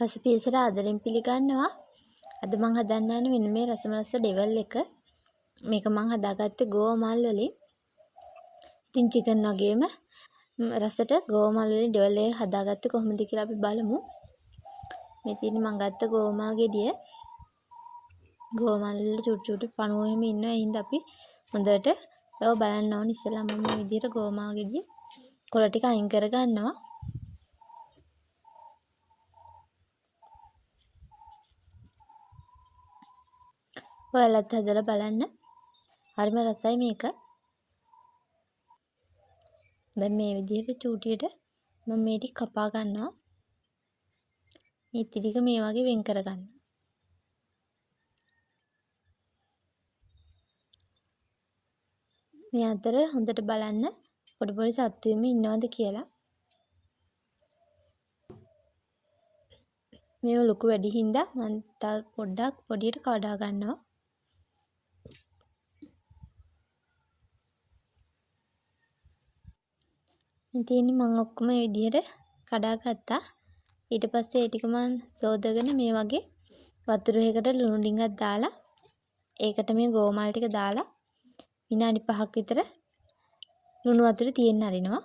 රස පියසට ආදරෙන් පිළිගන්නවා. අද මම හදන්න යන්නේ මෙන්න මේ රසමලස්ස ඩෙවල් එක. මේක මම හදාගත්තේ ගෝමල් වලින්. ඉතින් චිකන් වගේම රසට ගෝමල් වලින් ඩෙවල් එක හදාගත්තේ කොහොමද කියලා අපි බලමු. මේ තියෙන්නේ මම ගත්ත ගෝමල් ගෙඩිය. ගෝමල් වල චුටු චුටු පණුව එහෙම ඉන්නවා. ඒ හින්දා අපි හොඳට ඒව බලන්න ඕනේ. ඉස්සෙල්ලා මම මේ විදිහට ගෝමල් ගෙඩිය කොළ ටික අයින් කර ගන්නවා. ඔයාලත් හදලා බලන්න. හරිම රසයි මේක. දැන් මේ විදිහට චූටියට මම මේ ටික කපා ගන්නවා. මේ ටික මේ වගේ වෙන් කර ගන්න. මේ අතර හොඳට බලන්න පොඩි පොඩි සත්තුවෙම ඉන්නවද කියලා. මේව ලොකු වැඩි හින්දා මම තව පොඩ්ඩක් පොඩියට කඩා ගන්නවා. ඉතින් මම ඔක්කොම මේ විදිහට කඩා ගත්තා. ඊට පස්සේ ඒ ටික මම සෝදගෙන මේ වගේ වතුරයකට ලුණු ඩිංගක් දාලා ඒකට මේ ගෝමල් ටික දාලා විනාඩි 5ක් විතර ලුණු වතුරේ තියෙන්න අරිනවා.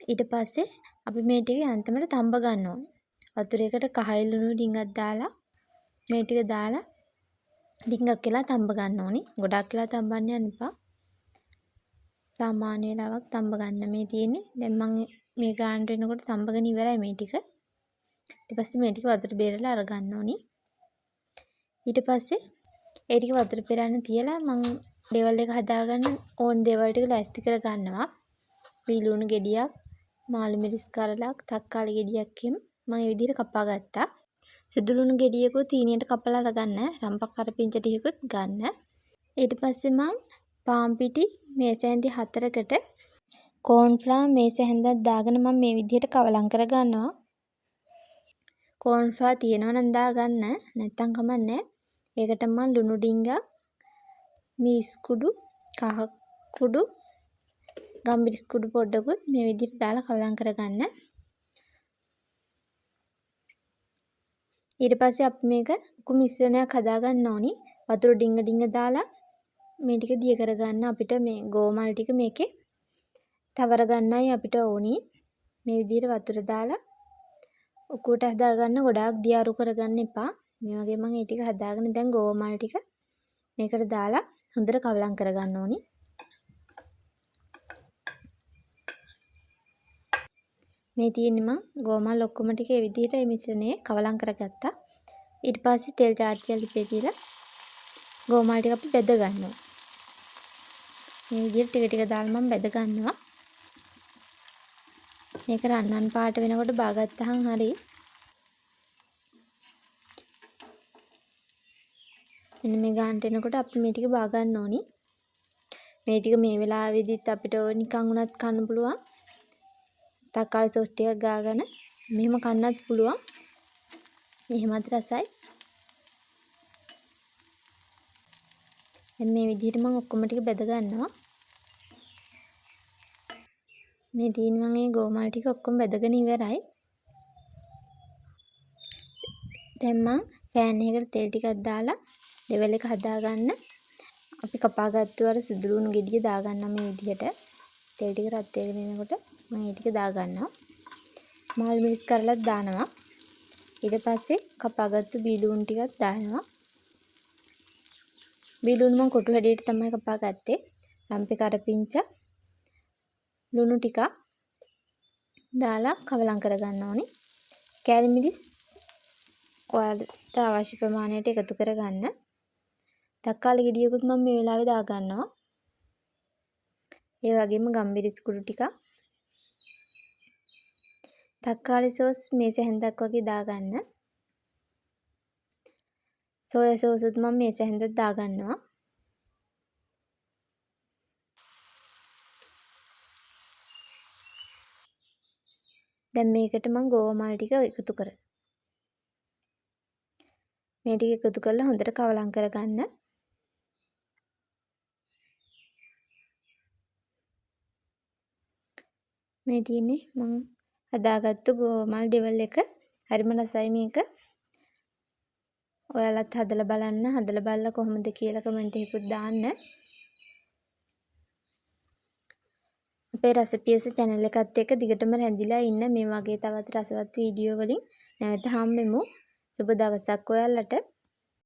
ඊට පස්සේ අපි මේ ටික යන්තමට තඹ ගන්න ඕනේ. වතුරයකට කහයි ලුණු ඩිංගක් දාලා මේ ටික දාලා ඩිංගක් කියලා තඹ ගන්න ඕනේ. ගොඩක් වෙලා තඹන්න යන්න එපා. සාමාන්‍ය වෙලාවක් තඹ ගන්න මේ තියෙන්නේ. දැන් මම මේ ගානට එනකොට තඹගෙන ඉවරයි මේ ටික. ඊට පස්සේ මේ ටික වතුර බේරලා අර ගන්න ඕනේ. ඊට පස්සේ ඒ ටික වතුර පෙරන්න තියලා මම ඩෙවල් එක හදාගන්න ඕන දේවල් ටික ලෑස්ති කර ගන්නවා. බීලුණු ගෙඩියක්, මාළු මිරිස් කරලක්, තක්කාලි ගෙඩියක් එහෙම මම මේ විදිහට කපා ගත්තා. සිදුලුණු ගෙඩියකුත් තීනියට කපලා අරගන්න, රම්පක් කරපිංච ටිකකුත් ගන්න. ඊට පස්සේ මම පාන් පිටි මේස හැන්දි 4කට කෝන්ෆ්ලවර් මේස හැන්දක් දාගෙන මම මේ විදිහට කවලම් කර ගන්නවා. කෝන්ෆ්ලවර් තියෙනවා නම් දාගන්න, නැත්තම් කමන්නේ. ඒකට මම ලුණු ඩිංගක්, මිරිස් කුඩු, කහ කුඩු, ගම්මිරිස් කුඩු පොඩ්ඩකුත් මේ විදිහට දාලා කවලම් කරගන්න. ඊට පස්සේ අපි මේක උකු මිශ්‍රණයක් හදාගන්න ඕනි. වතුර ඩිංග ඩිංග දාලා මේ ටික දිය කරගන්න. අපිට මේ ගෝමල් ටික මේකේ තවර ගන්නයි අපිට ඕනි. මේ විදිහට වතුර දාලා උකුවට හදාගන්න. ගොඩාක් දියාරු කරගන්න එපා. මේ වගේ මම මේ ටික හදාගෙන දැන් ගෝමල් ටික මේකට දාලා හොඳට කවලම් කරගන්න ඕනි. මේ තියෙන්නේ මම ගෝමල් ඔක්කොම ටික මේ විදිහට මේ මිශ්‍රණයේ කවලම් කරගත්තා. ඊට පස්සේ තෙල් චාර්ජර් ලිපේ තියලා ගෝමල් ටික අපි බෙද ගන්නවා. මේ විදිහට ටික ටික දාලා මම බෙද ගන්නවා. මේක රන්වන් පාට වෙනකොට බාගත්තාම හරි. මෙන්න මේ ගානට එනකොට අපි මේ ටික බා ගන්න ඕනි. මේ ටික මේ වෙලාවෙදිත් අපිට නිකන් උනත් කන්න පුළුවන්. තක්කාලි සෝස් ටිකක් ගාගෙන මෙහෙම කන්නත් පුළුවන්. මෙහෙමත් රසයි. දැන් මේ විදිහට මම ඔක්කොම ටික බෙද ගන්නවා. මේ තියෙන මම මේ ගෝමල් ටික ඔක්කොම බෙදගෙන ඉවරයි. දැන් මම පෑන් එකකට තෙල් ටිකක් දාලා ඩෙවල් එක හදාගන්න. අපි කපාගත්තු අර සිදුලුණු ගෙඩිය දාගන්නවා මේ විදිහට. තෙල් ටික රත් වෙගෙන එනකොට මම මේ ටික දාගන්නවා. මාළු මිරිස් කරලත් දානවා. ඊට පස්සේ කපාගත්තු බීලුණු ටිකක් දානවා. බීලුණු මම කොටු හැඩයට තමයි කපාගත්තේ. රම්පේ කරපිංච ලුණු ටික දාලා කවලම් කරගන්න ඕනේ. කෑලි මිරිස් ඔයාලට අවශ්‍ය ප්‍රමාණයට එකතු කරගන්න. තක්කාලි ගෙඩියකුත් මම මේ වෙලාවේ දාගන්නවා. ඒ වගේම ගම්මිරිස් කුඩු ටික. තක්කාලි සෝස් මේස හැන්දක් වගේ දාගන්න. සෝයා සෝස් උත් මම මේස හැන්දක් දාගන්නවා. දැන් මේකට මම ගෝමල් ටික එකතු කරනවා. මේ ටික එකතු කරලා හොඳට කවලම් කරගන්න. මේ තියෙන්නේ මම හදාගත්තු ගෝමල් ඩෙවල් එක. හරිම රසයි මේක. ඔයාලත් හදලා බලන්න. හදලා බලලා කොහොමද කියලා කමෙන්ට් එකකුත් දාන්න. අපේ රෙසිපිස් channel එකත් එක්ක දිගටම රැඳිලා ඉන්න. මේ වගේ තවත් රසවත් වීඩියෝ වලින් නැවත හම්බෙමු. සුබ දවසක් ඔයාලට.